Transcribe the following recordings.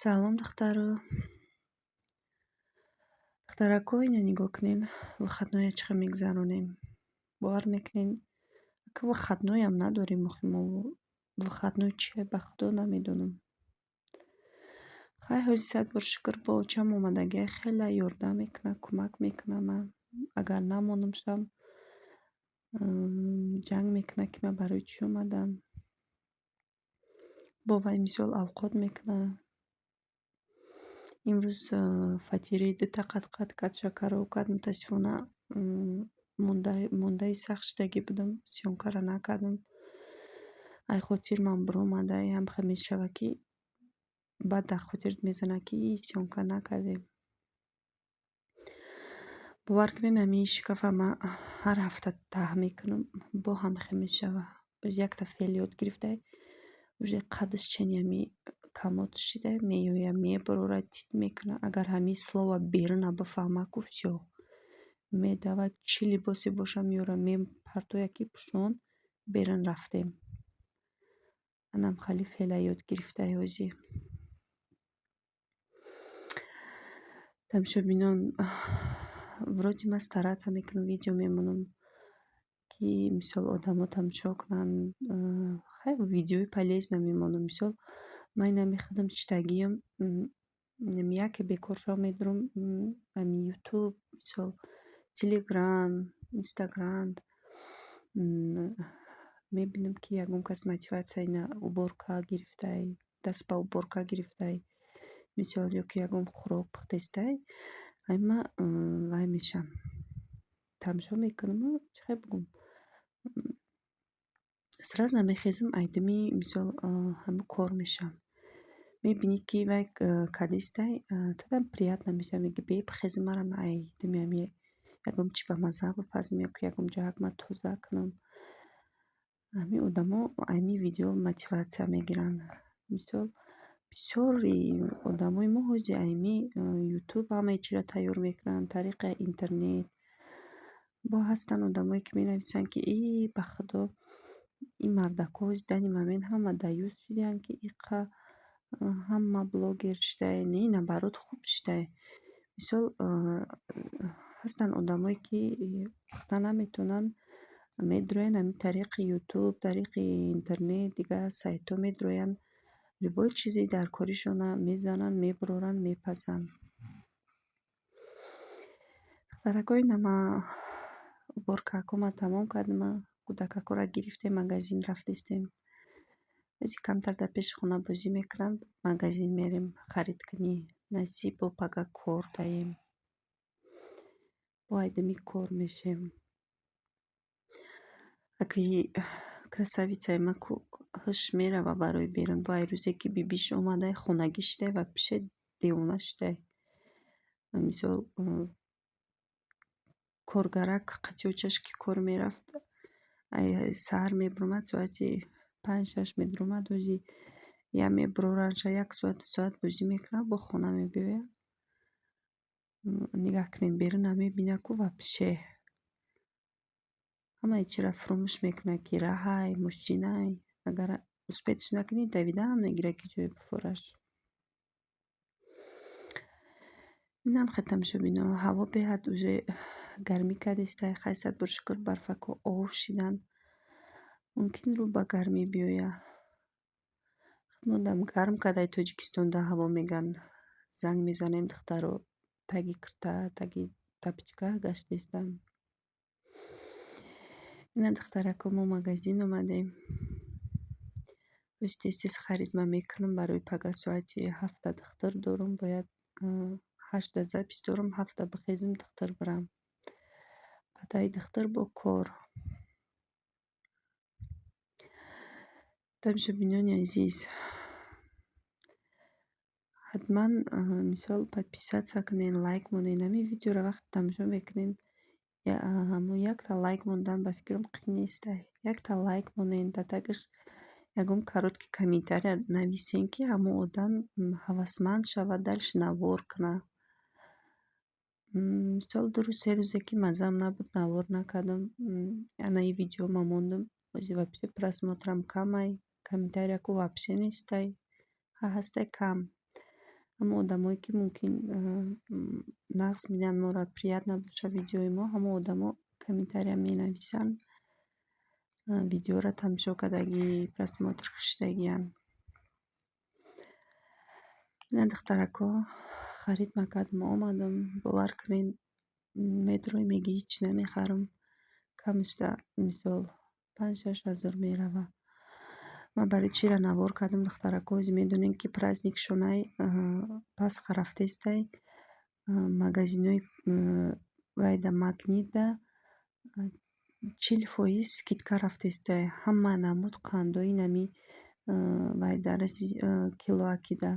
Салом, духтарако, ина нигоҳ кунед, вахатное чӣ хел мегузаронем. Бовар мекунед, ка вахатноям надорем. Охи мо вахатной чие, ба худо намедонам. Хай ҳози сад бор шукр, бо очам омадагиаш хеле ёрдам мекунад, кӯмак мекунад. Ман агар намонам шам ҷанг мекунад, ки ман барои чӣ омадам. Бо вай мисол авқот мекунад. имрӯз фатираи 2 қат кард, шакарро кард. Мутаассифона мондаи сахт шудагӣ будам, сёнкаро накардам. Ай хотир ман биромада, ям хел мешава, ки баъд дар хотират мезанад, ки сёнка накардем. бовар кунед, ҳамин шикафа ман ҳар ҳафта таҳ мекунам, бо ҳам хел мешава. Якта феъл ёд гирифтае, уже қадш чени ҳамин камот шида меоя, мебурора, тит мекунад. Агар ҳамин слова беруна бифаҳма, ку всё медавад. Чӣ либосе боша меёра, мепартояд, ки пӯшон берун рафтем. Манам хеле феъла ёд гирифтаи ҳозӣ. Тамошобинон, вроде ман стараться мекунам, видео мемонам, ки мисол одамо тамошо кунанд. Хай видеои полезна мемонам. Мисол ман ина мехудам читагиам, яке бекоршо медурам, ҳамин ютуб, мисол телеграм, инстаграм. Мебинам, ки ягон кас мотиватсия ина уборка гирифтае, даст ба уборка гирифтае, мисол ё ки ягон хӯрок пухтестай, ай ман вай мешам, тамошо мекунам. Чӣ хел бигӯм, сразу намехезам, айдами мисол ҳамин кор мешам. Мебинӣ, ки вай кардистай, тадан приятно мешава. Меги бепхезам, мара айдами ҳамин ягон чӣ ба маза бипазам, ё ки ягон ҷояк ман тоза кунам. Ҳамин одамо ҳамин видео мотиватсия мегиранд. Мисол бисёри одамои мо ҳози ҳамин ютуб ҳамаи чиро тайёр мекунанд, тариқи интернет. Бо ҳастанд одамое, ки менависанд, ки ба худо ин мардако ҳози дани момент ҳама даюс шудаанд, ки иқа ҳама блогер шудае. Не, наоборот, хуб шудае. Мисол ҳастанд одамое, ки пухта наметавонанд, медуроянд ҳамин тариқи ютуб, тариқи интернет, дигар сайтҳо медуроянд. Любой чизи дар коришона мезананд, мебуроранд, мепазанд. Духтарако, ина ман уборкаҳома тамом кардама, кӯдакакҳоро гирифтем, магазин рафтистем. Бози камтар дар пеши хона бозӣ мекунанд, магазин мерем харидкунӣ. Насиб бо пага кор даем, бо айдами кор мешем. Аки красавицаи ман, ку ҳуш мерава барои берун. Вай рӯзе, ки бибиш омадай, хонагӣ шудай ва пеше девона шудай. Мисол коргарак қатёчаш ки кор мерафт, саҳар мебуромад, соати 5-6 медуромад, ҳози я мебуроранша 1 соат 2 соат бозӣ мекунад, бо хона мебиёяд. Нигаҳ кунед, берун намебинад, ку ва пеше ҳамаи чиро фурӯмӯш мекунад, ки раҳай, мошинай. Агар успетш накунӣ, давида мегирад, ки ҷое бифураш. Инам хай тамошобинон, ҳаво беҳад уже гармӣ кардистай. Хай сад-бор шукр, барфако ов шиданд. Мумкин рӯ ба гармӣ биёя. Худмондам гарм кадаи Тоҷикистонда ҳаво меган. Занг мезанем, духтаро таги курта, таги тапочка гаштестанд. Ина духтарако, мо магазин омадем. Рӯз тез харид ман мекунам барои пага. Соати 7 духтур дорам, бояд 8 запис дорам, 7 бихезам, духтур бирам. Баъдаи духтур бо кор. Тамошобинони азиз, ҳатман мисол подписатсия кунед, лайк монед. Ҳамин видеоро вақте тамошо мекунед, ҳамон якта лайк мондан ба фикрам қӣн нестай. Якта лайк монед, дар тагаш ягон короткий комментария нависен, ки ҳамон одам ҳавасманд шавад, далаш навор кунад. Мисол 2 рӯз 3 рӯзе, ки маззам набуд, навор накардам, ана ин видеома мондам, ҳози вобше просмотрам камай, комментарияку вобше нестай, ҳастай кам. ҳамон одамое ки мумкин нақс медиҳанд моро приятно боша видеои мо, ҳамон одамо комментариям менависанд видеоро тамошо кардагӣ просмотр киштагиянд. ина духтарако харид макардам омадам. Бовар кунед медрӯй мегӣ ҳеч намехарам. Камашда мисол 5-6 ҳазор мерава. Ман барои чиро навор кардам духтарако. Ози медонем ки праздник шонаи Пасха рафтестай магазинои вайда Магнитда 40% скидка рафтестай. Ҳама намуд қандои нами вайда раси килоакида.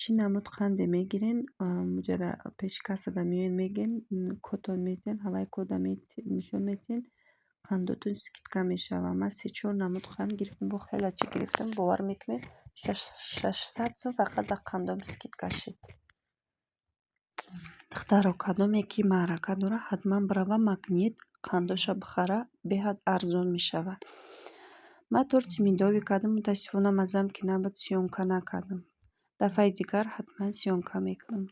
Чӣ намуд қанде мегирен муҷада пеши кассада меоен мегӯен кодтон метиҳен, ҳаваи кодда нишон метиҳен, қандотон скидка мешава. Ман 3-4 намуд қанд гирифтам, бо хеле чӣ гирифтам, бовар мекунед 600 сум фақат ба қандам скидка шид. духтаро кадоме ки маърака дора ҳатман барава Магнит қандоша бихара, беҳад арзон мешава. Ман торти мидови кардам, мутаассифона маззам ки набуд сиёмка накардам. Дафъаи дигар ҳатман сиёмка мекунам.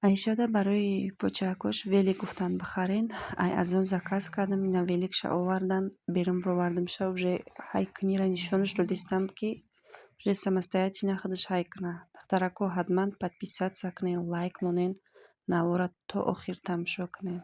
Аишада барои почакош велик гуфтанд бихарен. Ай аз он заказ кардам, ина великша овардан, берун бировардамша, уже ҳайкунира нишонаш додистам ки уже самостоятельно худаш ҳайкуна. Духтарако ҳатман подписаться кунед, лайк монед, навора то охир тамошо кунед.